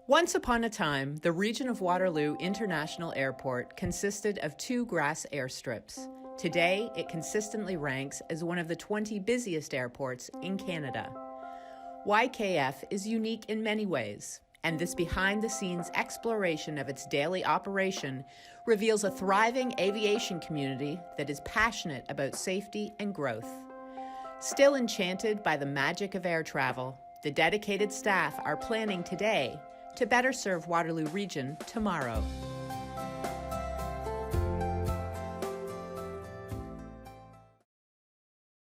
Once upon a time, the region of Waterloo International Airport consisted of 2 grass airstrips. Today, it consistently ranks as one of the 20 busiest airports in Canada. YKF is unique in many ways, and this behind-the-scenes exploration of its daily operation reveals a thriving aviation community that is passionate about safety and growth. Still enchanted by the magic of air travel, the dedicated staff are planning today to better serve Waterloo Region tomorrow.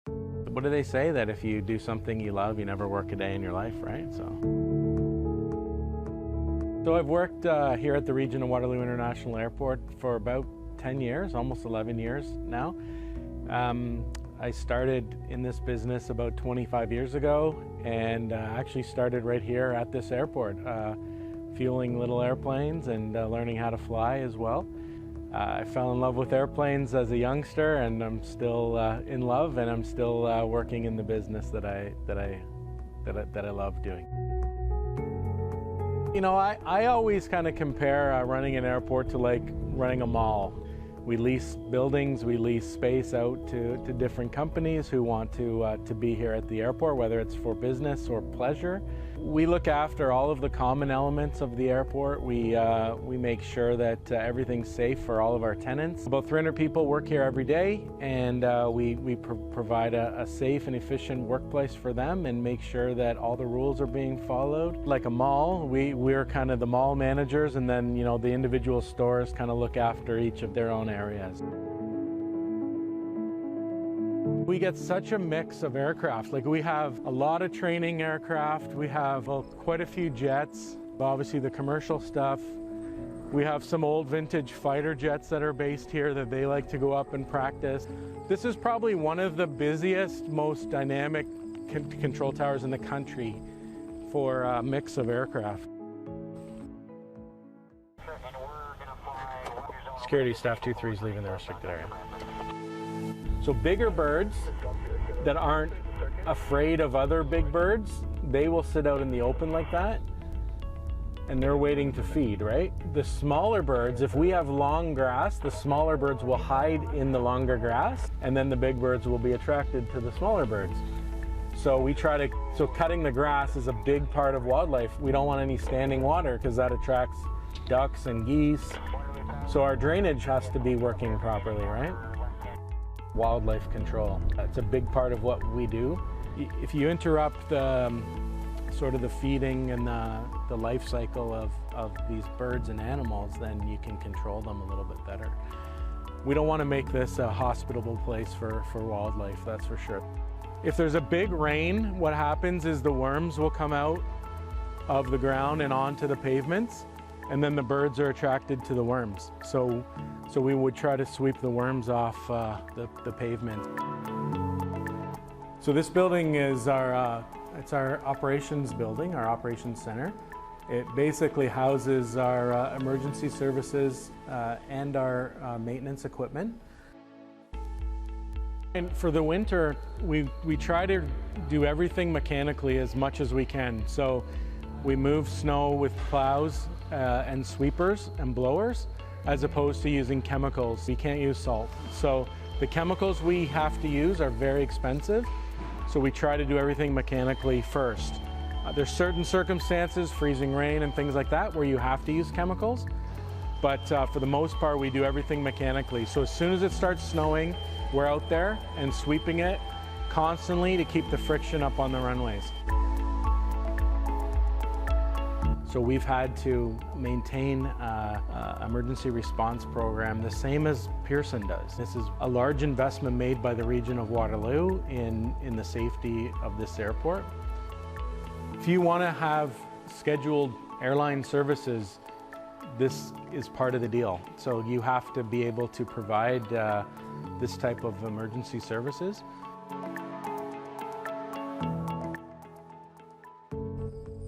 What do they say? That if you do something you love, you never work a day in your life, right? So I've worked here at the region of Waterloo International Airport for about 10 years, almost 11 years now. I started in this business about 25 years ago and actually started right here at this airport, fueling little airplanes and learning how to fly as well. I fell in love with airplanes as a youngster, and I'm still in love, and I'm still working in the business that I love doing. You know, I always kind of compare running an airport to like running a mall. We lease buildings, we lease space out to different companies who want to be here at the airport, whether it's for business or pleasure. We look after all of the common elements of the airport. We make sure that everything's safe for all of our tenants. About 300 people work here every day, and we provide a safe and efficient workplace for them and make sure that all the rules are being followed. Like a mall, we're kind of the mall managers, and then the individual stores kind of look after each of their own areas. We get such a mix of aircraft. Like, we have a lot of training aircraft, we have quite a few jets, obviously the commercial stuff. We have some old vintage fighter jets that are based here that they like to go up and practice. This is probably one of the busiest, most dynamic control towers in the country for a mix of aircraft. Security staff 2-3 is leaving the restricted area. So bigger birds that aren't afraid of other big birds, they will sit out in the open like that, and they're waiting to feed, right? The smaller birds, if we have long grass, the smaller birds will hide in the longer grass, and then the big birds will be attracted to the smaller birds. So cutting the grass is a big part of wildlife. We don't want any standing water because that attracts ducks and geese. So our drainage has to be working properly, right? Wildlife control. That's a big part of what we do. If you interrupt sort of the feeding and the life cycle of these birds and animals, then you can control them a little bit better. We don't want to make this a hospitable place for wildlife, that's for sure. If there's a big rain, what happens is the worms will come out of the ground and onto the pavements, and then the birds are attracted to the worms. So we would try to sweep the worms off the pavement. So this building is it's our operations building, our operations center. It basically houses our emergency services and our maintenance equipment. And for the winter, we try to do everything mechanically as much as we can. So we move snow with plows and sweepers and blowers, as opposed to using chemicals. We can't use salt. So the chemicals we have to use are very expensive, so we try to do everything mechanically first. There's certain circumstances, freezing rain and things like that, where you have to use chemicals, but for the most part we do everything mechanically. So as soon as it starts snowing, we're out there and sweeping it constantly to keep the friction up on the runways. So we've had to maintain an emergency response program the same as Pearson does. This is a large investment made by the region of Waterloo in the safety of this airport. If you want to have scheduled airline services, this is part of the deal. So you have to be able to provide this type of emergency services.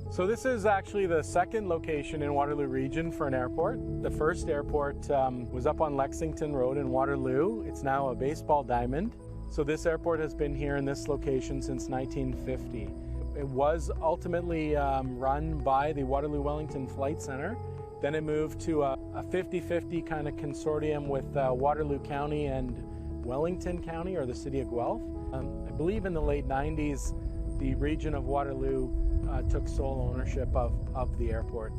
So this is actually the second location in Waterloo Region for an airport. The first airport was up on Lexington Road in Waterloo. It's now a baseball diamond. So this airport has been here in this location since 1950. It was ultimately run by the Waterloo Wellington Flight Center. Then it moved to a 50-50 kind of consortium with Waterloo County and Wellington County, or the city of Guelph. I believe in the late 90s, the region of Waterloo took sole ownership of the airport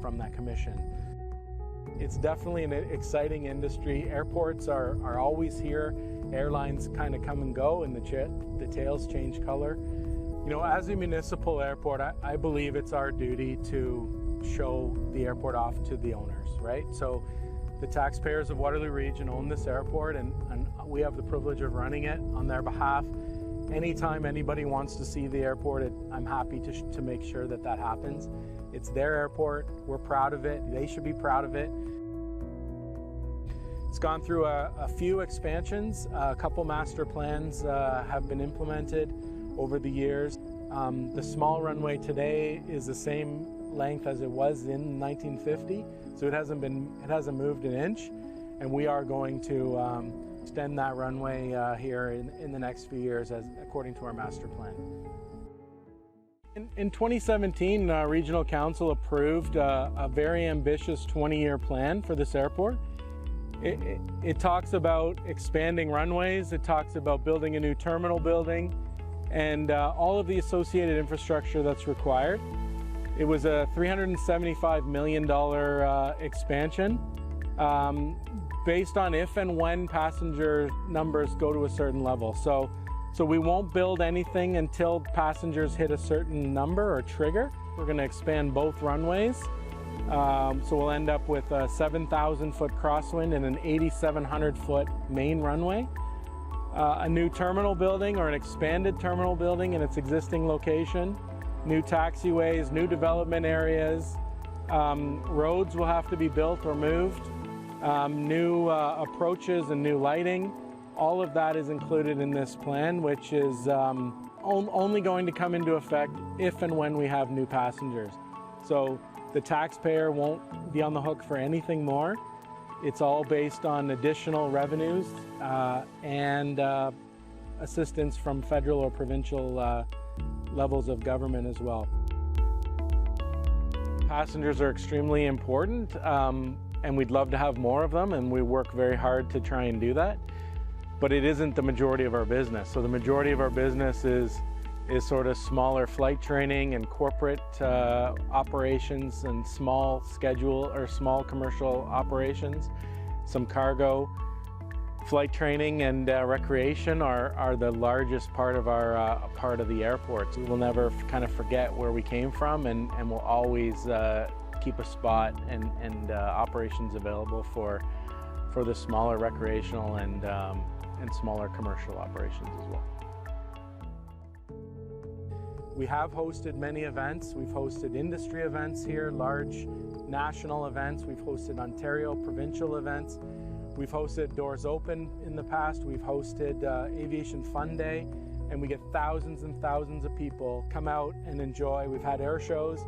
from that commission. It's definitely an exciting industry. Airports are always here. Airlines kind of come and go, and the tails change color. You know, as a municipal airport, I believe it's our duty to show the airport off to the owners, right? So the taxpayers of Waterloo Region own this airport, and we have the privilege of running it on their behalf. Anytime anybody wants to see the airport, I'm happy to make sure that happens. It's their airport. We're proud of it. They should be proud of it. It's gone through a few expansions. A couple master plans have been implemented over the years. The small runway today is the same length as it was in 1950, so it hasn't moved an inch, and we are going to extend that runway here in the next few years, according to our master plan. In 2017, Regional Council approved a very ambitious 20-year plan for this airport. It talks about expanding runways, it talks about building a new terminal building, and all of the associated infrastructure that's required. It was a $375 million expansion based on if and when passenger numbers go to a certain level. So we won't build anything until passengers hit a certain number or trigger. We're going to expand both runways. So we'll end up with a 7,000-foot crosswind and an 8,700-foot main runway. A new terminal building, or an expanded terminal building in its existing location. New taxiways, new development areas. Roads will have to be built or moved. New approaches and new lighting. All of that is included in this plan, which is only going to come into effect if and when we have new passengers. So the taxpayer won't be on the hook for anything more. It's all based on additional revenues and assistance from federal or provincial levels of government as well. Passengers are extremely important, and we'd love to have more of them, and we work very hard to try and do that. But it isn't the majority of our business. So the majority of our business is sort of smaller flight training and corporate operations and small commercial operations. Some cargo. Flight training and recreation are the largest part of the airport. So we'll never kind of forget where we came from, and we'll always keep a spot and operations available for the smaller recreational and smaller commercial operations as well. We have hosted many events. We've hosted industry events here, large national events. We've hosted Ontario provincial events. We've hosted Doors Open in the past. We've hosted Aviation Fun Day, and we get thousands and thousands of people come out and enjoy. We've had air shows,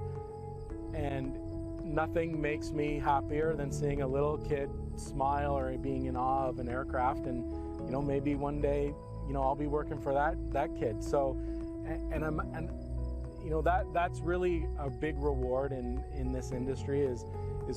and nothing makes me happier than seeing a little kid smile or being in awe of an aircraft. And you know, maybe one day, you know, I'll be working for that kid. So, and you know, that's really a big reward in this industry is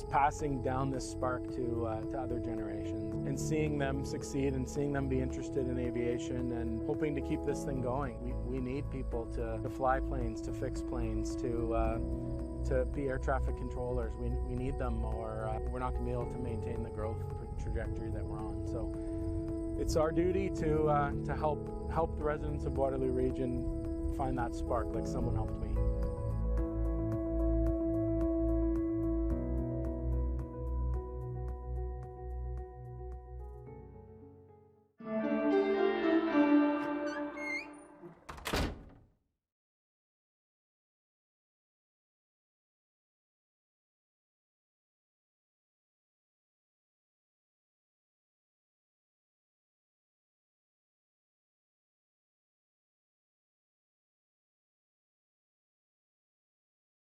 passing down this spark to other generations and seeing them succeed and seeing them be interested in aviation and hoping to keep this thing going. We need people to fly planes, to fix planes, to be air traffic controllers. We need them, or we're not going to be able to maintain the growth trajectory that we're on. So it's our duty to help the residents of Waterloo Region find that spark like someone helped me.